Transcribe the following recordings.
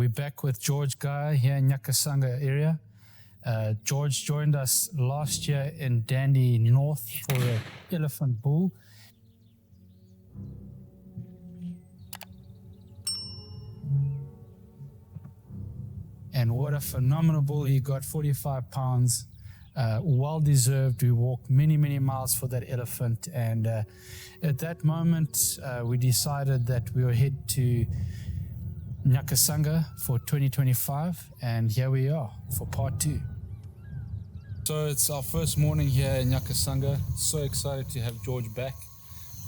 We're back with George Geyer here in Nyakasanga area. George joined us last year in Dandy North for an elephant bull. And what a phenomenal bull he got, 45 pounds, well deserved. We walked many, many miles for that elephant. And at that moment, we decided that we would head to Nyakasanga for 2025. And here we are for part 2. So it's our first morning here in Nyakasanga. So excited to have George back.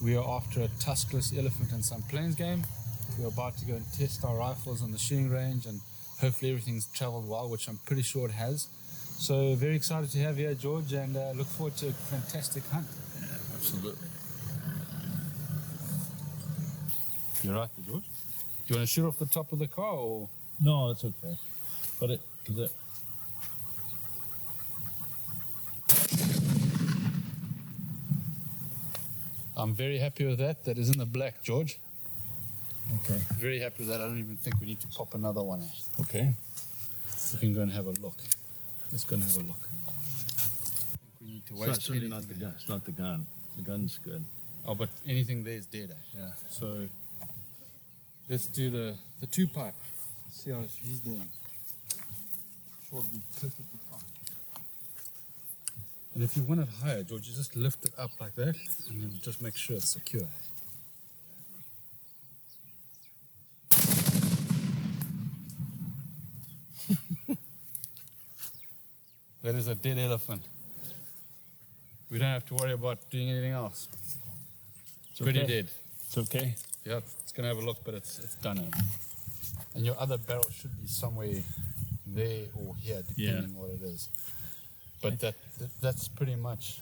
We are after a Tuskless elephant and some plains game. We're about to go and test our rifles on the shooting range, and hopefully everything's traveled well, which I'm pretty sure it has. So very excited to have you here, George, and look forward to a fantastic hunt. Yeah, absolutely. You're right there, George. Do you want to shoot off the top of the car, or? No, it's okay. But it. I'm very happy with that. That is in the black, George. Okay. Very happy with that. I don't even think we need to pop another one in. Okay. We can go and have a look. Let's go and have a look. I think we need to waste Certainly not the gun. It's not the gun. The gun's good. Oh, but anything there is dead. Yeah. So let's do the 2-pipe. See how he's doing. Sure, it'll be perfectly fine. And if you want it higher, George, you just lift it up like that, and then just make sure it's secure. That is a dead elephant. We don't have to worry about doing anything else. It's pretty dead. It's okay. Yeah, it's going to have a look, but it's done. And your other barrel should be somewhere there or here, depending what it is. But that's pretty much,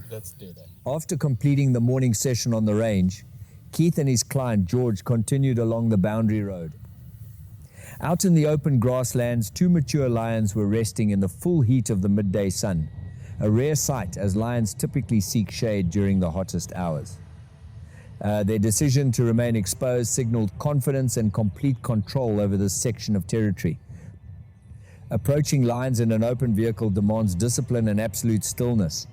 that's dead. After completing the morning session on the range, Keith and his client George continued along the boundary road. Out in the open grasslands, 2 mature lions were resting in the full heat of the midday sun, a rare sight as lions typically seek shade during the hottest hours. Their decision to remain exposed signaled confidence and complete control over this section of territory. Approaching lions in an open vehicle demands discipline and absolute stillness.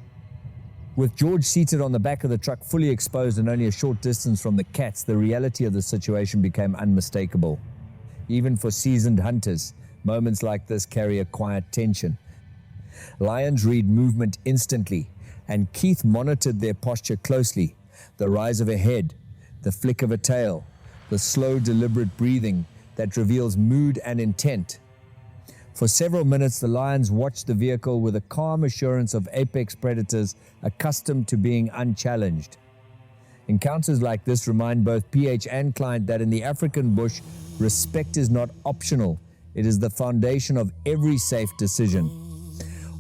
With George seated on the back of the truck, fully exposed and only a short distance from the cats, the reality of the situation became unmistakable. Even for seasoned hunters, moments like this carry a quiet tension. Lions read movement instantly, and Keith monitored their posture closely. The rise of a head, the flick of a tail, the slow, deliberate breathing that reveals mood and intent. For several minutes, the lions watched the vehicle with a calm assurance of apex predators accustomed to being unchallenged. Encounters like this remind both PH and client that in the African bush, respect is not optional. It is the foundation of every safe decision.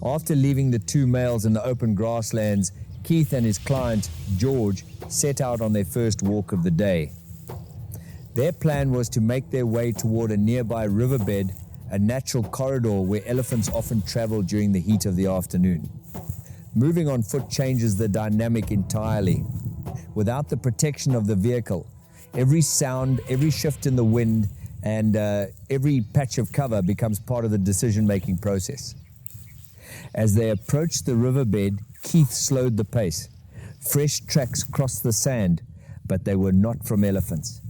After leaving the 2 males in the open grasslands, Keith and his client, George, set out on their first walk of the day. Their plan was to make their way toward a nearby riverbed, a natural corridor where elephants often travel during the heat of the afternoon. Moving on foot changes the dynamic entirely. Without the protection of the vehicle, every sound, every shift in the wind, and every patch of cover becomes part of the decision-making process. As they approached the riverbed, Keith slowed the pace. Fresh tracks crossed the sand, but they were not from elephants.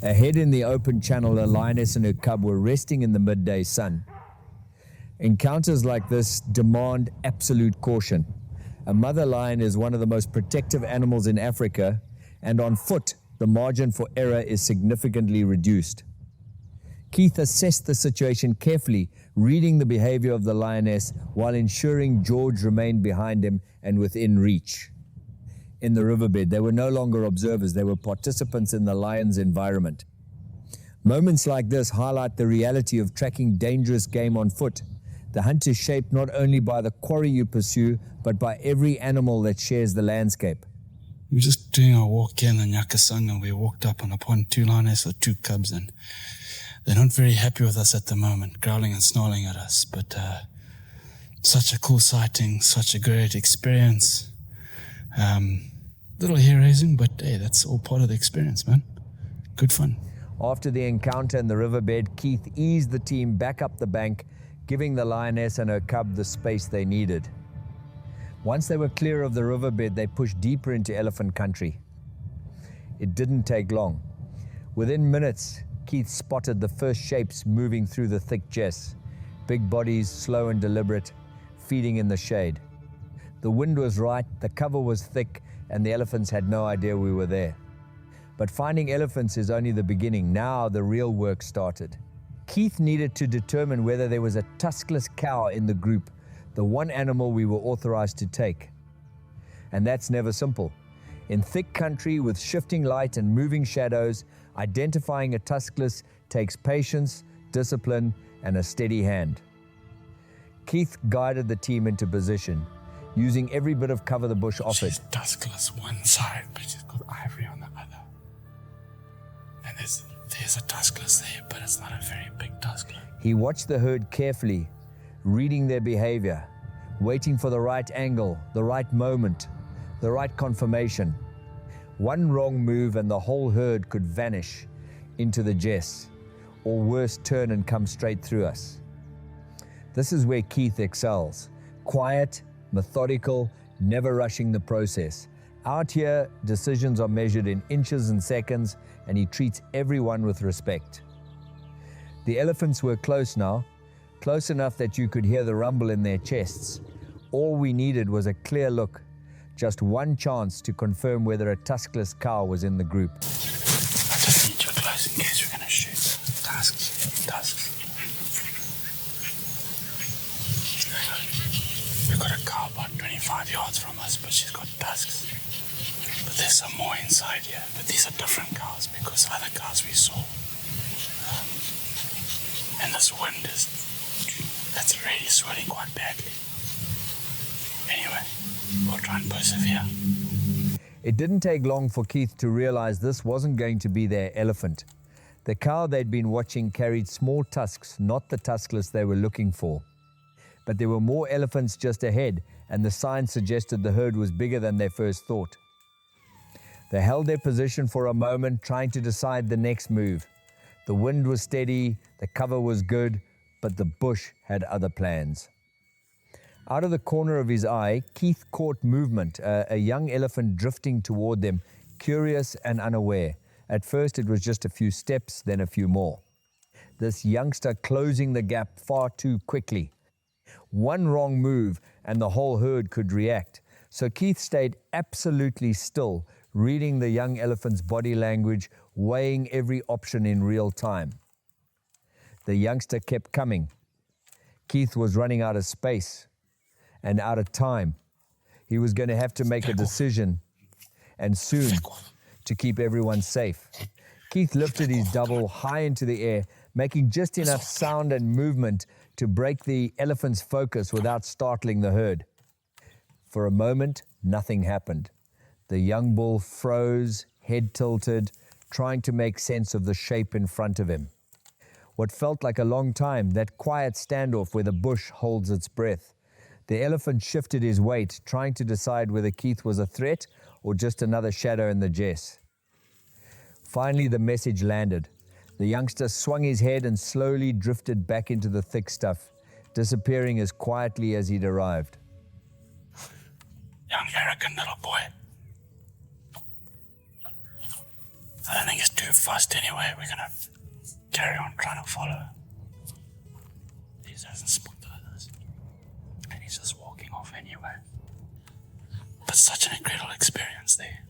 Ahead in the open channel, a lioness and her cub were resting in the midday sun. Encounters like this demand absolute caution. A mother lion is one of the most protective animals in Africa, and on foot, the margin for error is significantly reduced. Keith assessed the situation carefully, reading the behavior of the lioness while ensuring George remained behind him and within reach. In the riverbed, they were no longer observers, they were participants in the lion's environment. Moments like this highlight the reality of tracking dangerous game on foot. The hunt is shaped not only by the quarry you pursue, but by every animal that shares the landscape. We were just doing our walk here in the Nyakasanga, and we walked up upon 2 lionesses or 2 cubs, and they're not very happy with us at the moment, growling and snarling at us. But such a cool sighting, such a great experience. Little hair raising, but hey, that's all part of the experience, man. Good fun. After the encounter in the riverbed, Keith eased the team back up the bank, giving the lioness and her cub the space they needed. Once they were clear of the riverbed, they pushed deeper into elephant country. It didn't take long. Within minutes, Keith spotted the first shapes moving through the thick jess. Big bodies, slow and deliberate, feeding in the shade. The wind was right, the cover was thick, and the elephants had no idea we were there. But finding elephants is only the beginning. Now the real work started. Keith needed to determine whether there was a tuskless cow in the group, the one animal we were authorized to take. And that's never simple. In thick country with shifting light and moving shadows, identifying a tuskless takes patience, discipline, and a steady hand. Keith guided the team into position, using every bit of cover the bush offered. She's tuskless one side, but she's got ivory on the other. And there's a tuskless there, but it's not a very big tuskless. He watched the herd carefully, reading their behavior, waiting for the right angle, the right moment, the right confirmation. One wrong move and the whole herd could vanish into the jess, or worse, turn and come straight through us. This is where Keith excels. Quiet, methodical, never rushing the process. Out here, decisions are measured in inches and seconds, and he treats everyone with respect. The elephants were close now, close enough that you could hear the rumble in their chests. All we needed was a clear look, just one chance to confirm whether a tuskless cow was in the group. I just need you close in case we're going to shoot. Tusks. We've got a cow about 25 yards from us, but she's got tusks. But there's some more inside here. But these are different cows because other cows we saw. And this wind that's really swirling quite badly. Anyway, we'll try and persevere. It didn't take long for Keith to realize this wasn't going to be their elephant. The cow they'd been watching carried small tusks, not the tuskless they were looking for. But there were more elephants just ahead, and the sign suggested the herd was bigger than they first thought. They held their position for a moment, trying to decide the next move. The wind was steady, the cover was good, but the bush had other plans. Out of the corner of his eye, Keith caught movement, a young elephant drifting toward them, curious and unaware. At first it was just a few steps, then a few more. This youngster closing the gap far too quickly. One wrong move and the whole herd could react. So Keith stayed absolutely still, reading the young elephant's body language, weighing every option in real time. The youngster kept coming. Keith was running out of space and out of time. He was going to have to make a decision, and soon, to keep everyone safe. Keith lifted his double high into the air, making just enough sound and movement to break the elephant's focus without startling the herd. For a moment, nothing happened. The young bull froze, head tilted, trying to make sense of the shape in front of him. What felt like a long time, that quiet standoff where the bush holds its breath. The elephant shifted his weight, trying to decide whether Keith was a threat or just another shadow in the jess. Finally, the message landed. The youngster swung his head and slowly drifted back into the thick stuff, disappearing as quietly as he'd arrived. Young, arrogant little boy. I don't think it's too fast anyway. We're going to carry on trying to follow. He hasn't spotted us. And he's just walking off anyway. But such an incredible experience there.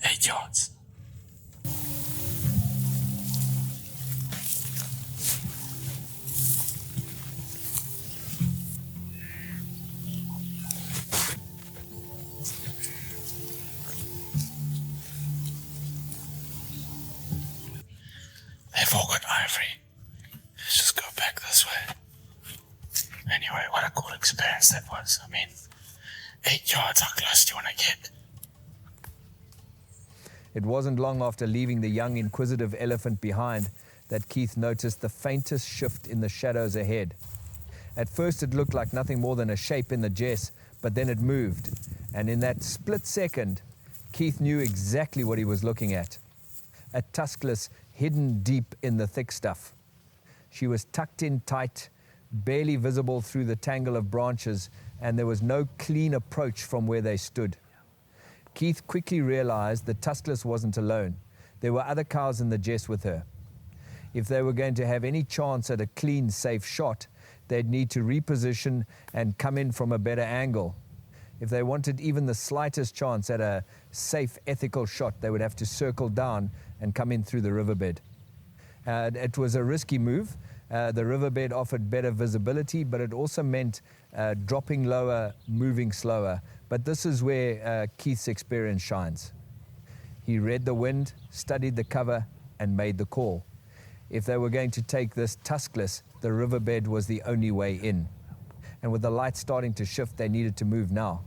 8 yards. They've all got ivory. Let's just go back this way. Anyway, what a cool experience that was. I mean, 8 yards, how close do you want to get? It wasn't long after leaving the young, inquisitive elephant behind that Keith noticed the faintest shift in the shadows ahead. At first it looked like nothing more than a shape in the jess, but then it moved. And in that split second, Keith knew exactly what he was looking at. A tuskless, hidden deep in the thick stuff. She was tucked in tight, barely visible through the tangle of branches, and there was no clean approach from where they stood. Keith quickly realized that Tuskless wasn't alone. There were other cows in the Jess with her. If they were going to have any chance at a clean, safe shot, they'd need to reposition and come in from a better angle. If they wanted even the slightest chance at a safe, ethical shot, they would have to circle down and come in through the riverbed. It was a risky move. The riverbed offered better visibility, but it also meant dropping lower, moving slower. But this is where Keith's experience shines. He read the wind, studied the cover, and made the call. If they were going to take this tuskless, the riverbed was the only way in. And with the light starting to shift, they needed to move now.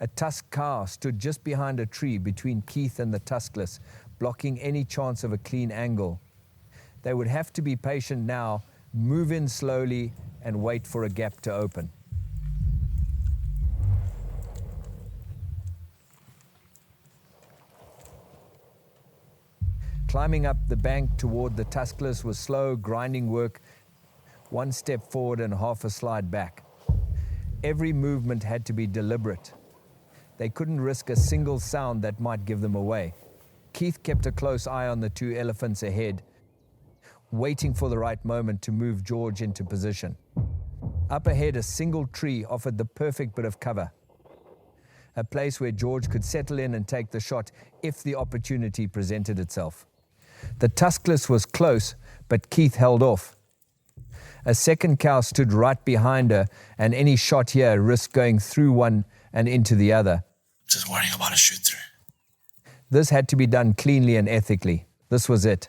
A tusk cow stood just behind a tree between Keith and the tuskless, blocking any chance of a clean angle. They would have to be patient now, move in slowly, and wait for a gap to open. Climbing up the bank toward the tuskless was slow, grinding work, one step forward and half a slide back. Every movement had to be deliberate. They couldn't risk a single sound that might give them away. Keith kept a close eye on the two elephants ahead, waiting for the right moment to move George into position. Up ahead, a single tree offered the perfect bit of cover, a place where George could settle in and take the shot if the opportunity presented itself. The tuskless was close, but Keith held off. A second cow stood right behind her, and any shot here risked going through one and into the other. Just worrying about a shoot-through. This had to be done cleanly and ethically. This was it.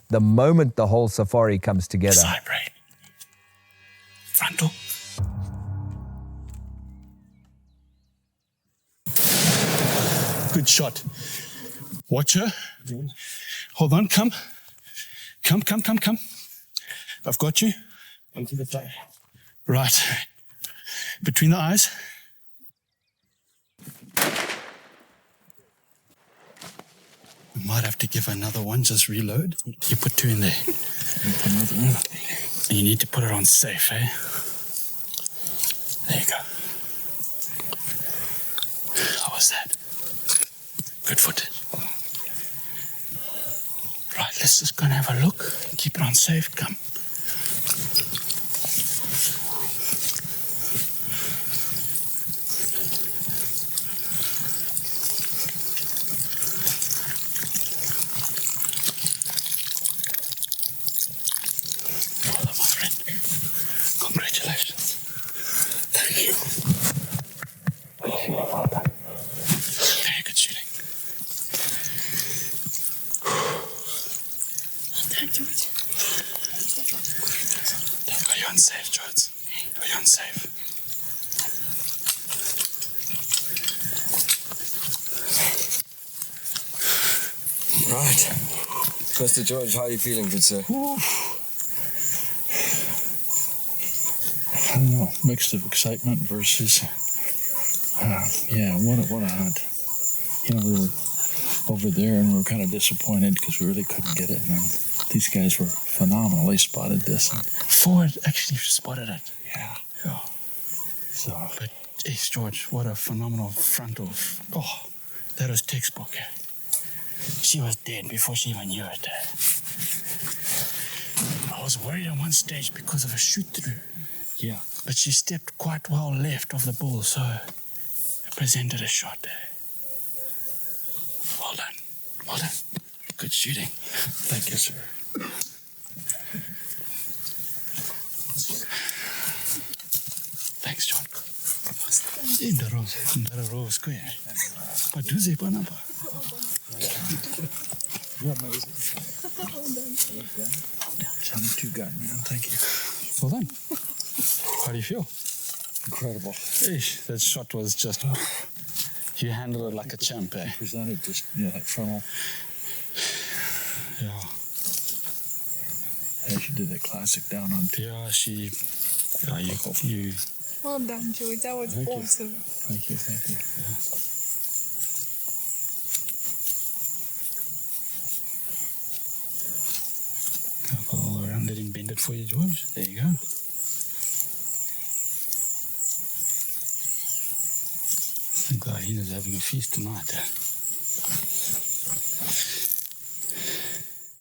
The moment the whole safari comes together. Side brain. Frontal. Good shot. Watch her. Hold on, come. Come. I've got you. Onto the side. Right. Between the eyes. We might have to give another one, just reload. You put two in there. Put another in. And you need to put it on safe, eh? There you go. How was that? Good footage. Right, let's just go and have a look. Keep it on safe, come. Well, my friend, congratulations. Thank you. Well done. Very good shooting. George. Are you unsafe, George? Are you unsafe? Right. Mr. George, how are you feeling, good sir? I don't know, mixed of excitement versus, what a hunt. You know, we were over there and we were kind of disappointed because we really couldn't get it. And then these guys were phenomenal. They spotted this. And, Ford actually spotted it. yeah. So, But, geez, George, what a phenomenal frontal. Oh, that was textbook. She was dead before she even knew it. I was worried at one stage because of a shoot-through. yeah. But she stepped quite well left of the bull, so it presented a shot there. Well done. Well done. Good shooting. Thank you, sir. Thanks, John. Ndaro square. Paduze panapa. You're amazing. Johnny Two Gun, man. Thank you. Well done. How do you feel? Incredible. Eesh, that shot was just... You handled it like a champ, eh? Presented just, like frontal. Yeah. Yeah, she did that classic down on two. Yeah, she... Yeah, you Well done, George. That was Thank you. awesome. Thank you. that for you, George. There you go. I think the hyena's having a feast tonight.